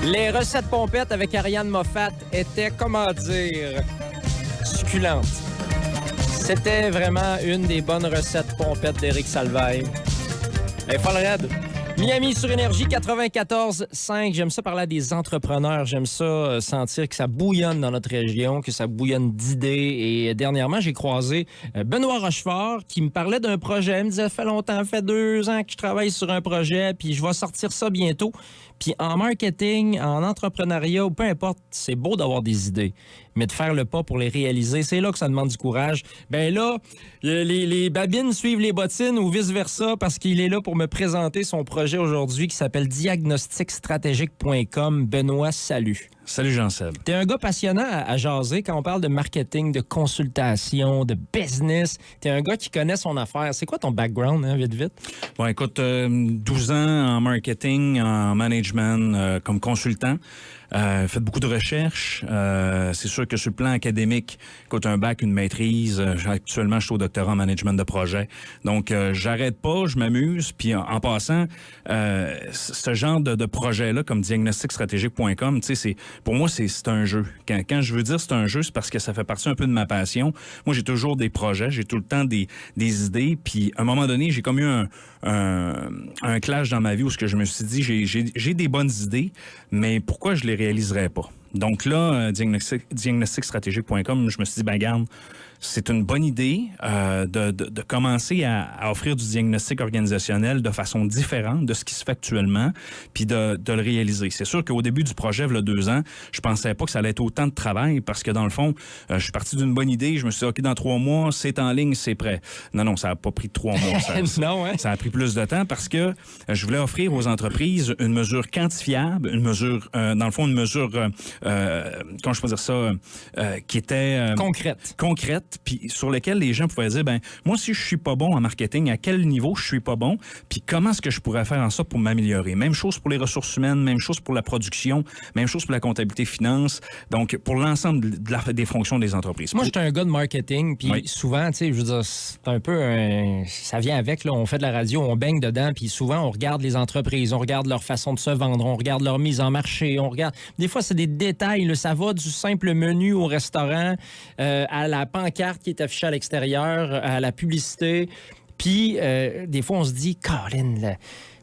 Les recettes pompettes avec Ariane Moffat étaient, comment dire, succulentes. C'était vraiment une des bonnes recettes pompettes d'Éric Salvaille. Elle est folle raide. Miami sur Énergie 94.5. J'aime ça parler à des entrepreneurs. J'aime ça sentir que ça bouillonne dans notre région, que ça bouillonne d'idées. Et dernièrement, j'ai croisé Benoît Rochefort qui me parlait d'un projet. Il me disait, ça fait longtemps, ça fait 2 ans que je travaille sur un projet, puis je vais sortir ça bientôt. Puis en marketing, en entrepreneuriat, ou peu importe, c'est beau d'avoir des idées. Mais de faire le pas pour les réaliser, c'est là que ça demande du courage. Ben là, les babines suivent les bottines ou vice-versa parce qu'il est là pour me présenter son projet aujourd'hui qui s'appelle diagnosticstratégique.com. Benoît, salut. Salut Jean-Seb. T'es un gars passionnant à jaser quand on parle de marketing, de consultation, de business. T'es un gars qui connaît son affaire. C'est quoi ton background, hein, vite? Bon, écoute, 12 ans en marketing, en management, comme consultant. Fait beaucoup de recherches. C'est sûr que sur le plan académique, écoute, un bac, une maîtrise. Actuellement, je suis au doctorat en management de projet. Donc, j'arrête pas, je m'amuse. Puis en passant, ce genre de projet-là, comme diagnosticstratégique.com, tu sais, pour moi, c'est un jeu. Quand je veux dire c'est un jeu, c'est parce que ça fait partie un peu de ma passion. Moi, j'ai toujours des projets, j'ai tout le temps des idées. Puis à un moment donné, j'ai comme eu un clash dans ma vie où ce que je me suis dit, j'ai des bonnes idées, mais pourquoi je les réaliserais pas? Donc là, diagnosticstratégique.com, je me suis dit, ben garde, c'est une bonne idée de commencer à offrir du diagnostic organisationnel de façon différente de ce qui se fait actuellement, puis de le réaliser. C'est sûr qu'au début du projet, il y a 2 ans, je pensais pas que ça allait être autant de travail parce que dans le fond, je suis parti d'une bonne idée, je me suis dit, OK, dans 3 mois, c'est en ligne, c'est prêt. Non, ça n'a pas pris 3 mois. Non, hein? Ça a pris plus de temps parce que je voulais offrir aux entreprises une mesure quantifiable, une mesure, dans le fond, une mesure, comment je peux dire ça, qui était... concrète, puis sur lesquelles les gens pouvaient dire, ben moi, si je suis pas bon en marketing, à quel niveau je suis pas bon, puis comment est-ce que je pourrais faire en sorte pour m'améliorer? Même chose pour les ressources humaines, même chose pour la production, même chose pour la comptabilité finance, donc pour l'ensemble des fonctions des entreprises. Moi, j'étais un gars de marketing, puis souvent, tu sais, je veux dire, c'est un peu ça vient avec, là, on fait de la radio, on baigne dedans, puis souvent, on regarde les entreprises, on regarde leur façon de se vendre, on regarde leur mise en marché, on regarde... Des fois, c'est des détails, là, ça va du simple menu au restaurant, à la pancarte qui est affichée à l'extérieur, à la publicité. Puis, des fois, on se dit, Colin,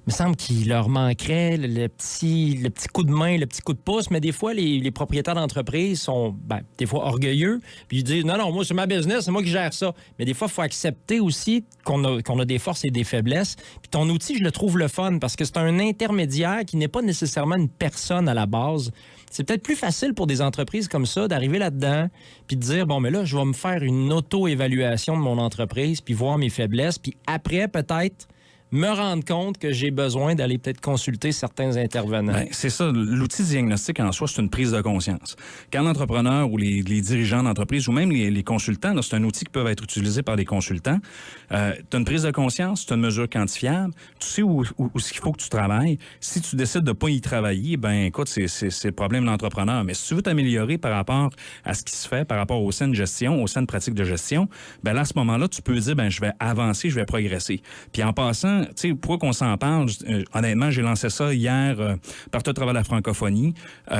il me semble qu'il leur manquerait le petit coup de main, le petit coup de pouce. Mais des fois, les propriétaires d'entreprise sont, des fois, orgueilleux. Puis ils disent, non, moi, c'est ma business, c'est moi qui gère ça. Mais des fois, il faut accepter aussi qu'on a des forces et des faiblesses. Puis ton outil, je le trouve le fun parce que c'est un intermédiaire qui n'est pas nécessairement une personne à la base. C'est peut-être plus facile pour des entreprises comme ça d'arriver là-dedans puis de dire, bon, mais là, je vais me faire une auto-évaluation de mon entreprise puis voir mes faiblesses. Puis après, peut-être, me rendre compte que j'ai besoin d'aller peut-être consulter certains intervenants. Ben, c'est ça. L'outil diagnostic en soi, c'est une prise de conscience. Quand l'entrepreneur ou les dirigeants d'entreprise ou même les consultants, là, c'est un outil qui peut être utilisé par les consultants. Tu as une prise de conscience, tu as une mesure quantifiable, tu sais où il faut que tu travailles. Si tu décides de pas y travailler, ben écoute, c'est le problème de l'entrepreneur. Mais si tu veux t'améliorer par rapport à ce qui se fait, par rapport aux saines gestion, aux saines pratiques de gestion, ben là, à ce moment-là, tu peux dire, ben je vais avancer, je vais progresser. Puis en passant, tu sais, pourquoi qu'on s'en parle? Honnêtement, j'ai lancé ça hier partout à travers la francophonie.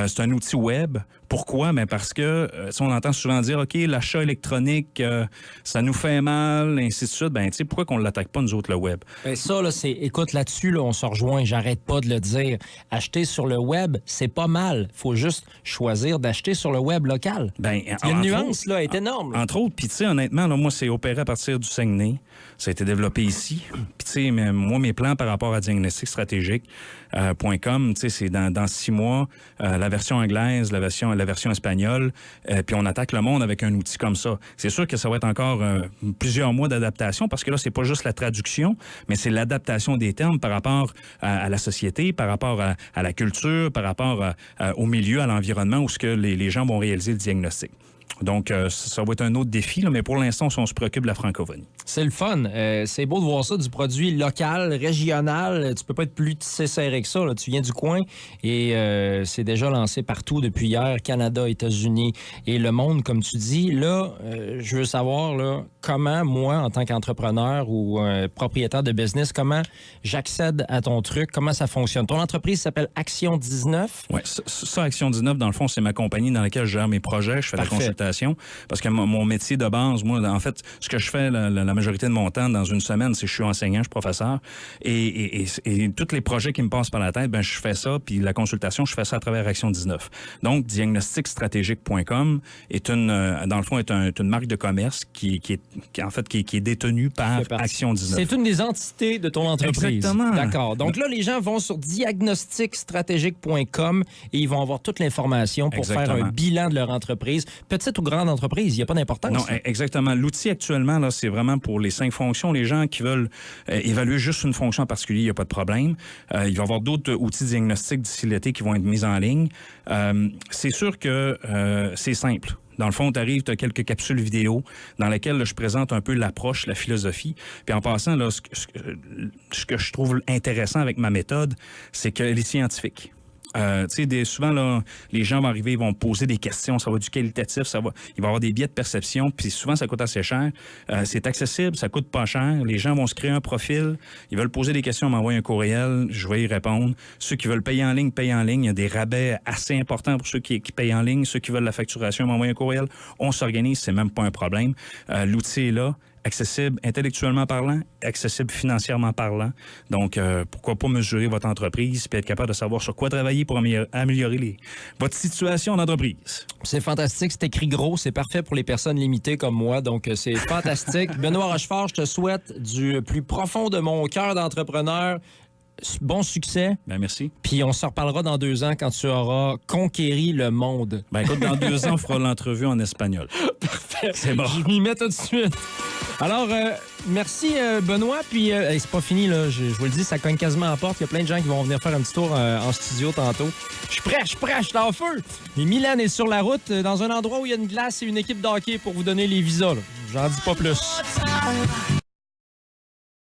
C'est un outil web. Pourquoi? Ben parce que, on entend souvent dire, OK, l'achat électronique, ça nous fait mal, ainsi de suite. Ben, tu sais, pourquoi qu'on ne l'attaque pas, nous autres, le web? Ben ça, là, écoute, là-dessus, là, on se rejoint, j'arrête pas de le dire. Acheter sur le web, c'est pas mal. Faut juste choisir d'acheter sur le web local. Ben, il y a une nuance, là, est énorme. Entre autres, puis tu sais, honnêtement, là, moi, c'est opéré à partir du Saguenay. Ça a été développé ici. Puis tu sais, moi, mes plans par rapport à diagnosticstratégique.com, tu sais, c'est dans 6 mois, la version anglaise, la version espagnole, puis on attaque le monde avec un outil comme ça. C'est sûr que ça va être encore plusieurs mois d'adaptation parce que là, c'est pas juste la traduction, mais c'est l'adaptation des termes par rapport à la société, par rapport à la culture, par rapport au milieu, à l'environnement où ce que les gens vont réaliser le diagnostic. Donc, ça va être un autre défi, là, mais pour l'instant, on se préoccupe de la francophonie. C'est le fun. C'est beau de voir ça, du produit local, régional. Tu peux pas être plus serré que ça. Là. Tu viens du coin et c'est déjà lancé partout depuis hier, Canada, États-Unis et le monde, comme tu dis. Là, je veux savoir là, comment, moi, en tant qu'entrepreneur ou propriétaire de business, comment j'accède à ton truc, comment ça fonctionne. Ton entreprise s'appelle Action 19. Oui, ça, Action 19, dans le fond, c'est ma compagnie dans laquelle je gère mes projets, je fais la consultation. Parce que mon métier de base, moi, en fait, ce que je fais la majorité de mon temps dans une semaine, c'est que je suis enseignant, je suis professeur. Et tous les projets qui me passent par la tête, ben je fais ça. Puis la consultation, je fais ça à travers Action 19. Donc, diagnosticstratégique.com est dans le fond, est une marque de commerce qui est détenue par Action 19. C'est une des entités de ton entreprise. Exactement. D'accord. Donc là, les gens vont sur diagnosticstratégique.com et ils vont avoir toute l'information pour faire un bilan de leur entreprise. Petite ou grande entreprise, il n'y a pas d'importance. Non, exactement. L'outil actuellement, là, c'est vraiment pour les 5 fonctions. Les gens qui veulent évaluer juste une fonction en particulier, il n'y a pas de problème. Il va y avoir d'autres outils diagnostiques d'ici l'été qui vont être mis en ligne. C'est sûr que c'est simple. Dans le fond, tu arrives, tu as quelques capsules vidéo dans lesquelles là, je présente un peu l'approche, la philosophie. Puis en passant, là, ce que je trouve intéressant avec ma méthode, c'est qu'elle est scientifique. Souvent, là, les gens vont arriver, ils vont poser des questions, ça va du qualitatif, il va y avoir des biais de perception, puis souvent, ça coûte assez cher. C'est accessible, ça coûte pas cher. Les gens vont se créer un profil, ils veulent poser des questions, m'envoyer un courriel, je vais y répondre. Ceux qui veulent payer en ligne, payent en ligne. Il y a des rabais assez importants pour ceux qui payent en ligne. Ceux qui veulent la facturation, m'envoyer un courriel. On s'organise, c'est même pas un problème. L'outil est là. Accessible intellectuellement parlant, accessible financièrement parlant. Donc, pourquoi pas mesurer votre entreprise et être capable de savoir sur quoi travailler pour améliorer votre situation d'entreprise. C'est fantastique, c'est écrit gros, c'est parfait pour les personnes limitées comme moi, donc c'est fantastique. Benoît Rochefort, je te souhaite du plus profond de mon cœur d'entrepreneur. Bon succès. Ben merci. Puis on se reparlera dans 2 ans quand tu auras conquéri le monde. Ben écoute, dans 2 ans, on fera l'entrevue en espagnol. Parfait. C'est bon. Je m'y mets tout de suite. Alors, merci Benoît. Puis c'est pas fini, là. Je vous le dis, ça cogne quasiment à la porte. Il y a plein de gens qui vont venir faire un petit tour en studio tantôt. Je suis prêt, je suis en feu. Mais Milan est sur la route, dans un endroit où il y a une glace et une équipe de hockey pour vous donner les visas. Là. J'en dis pas plus.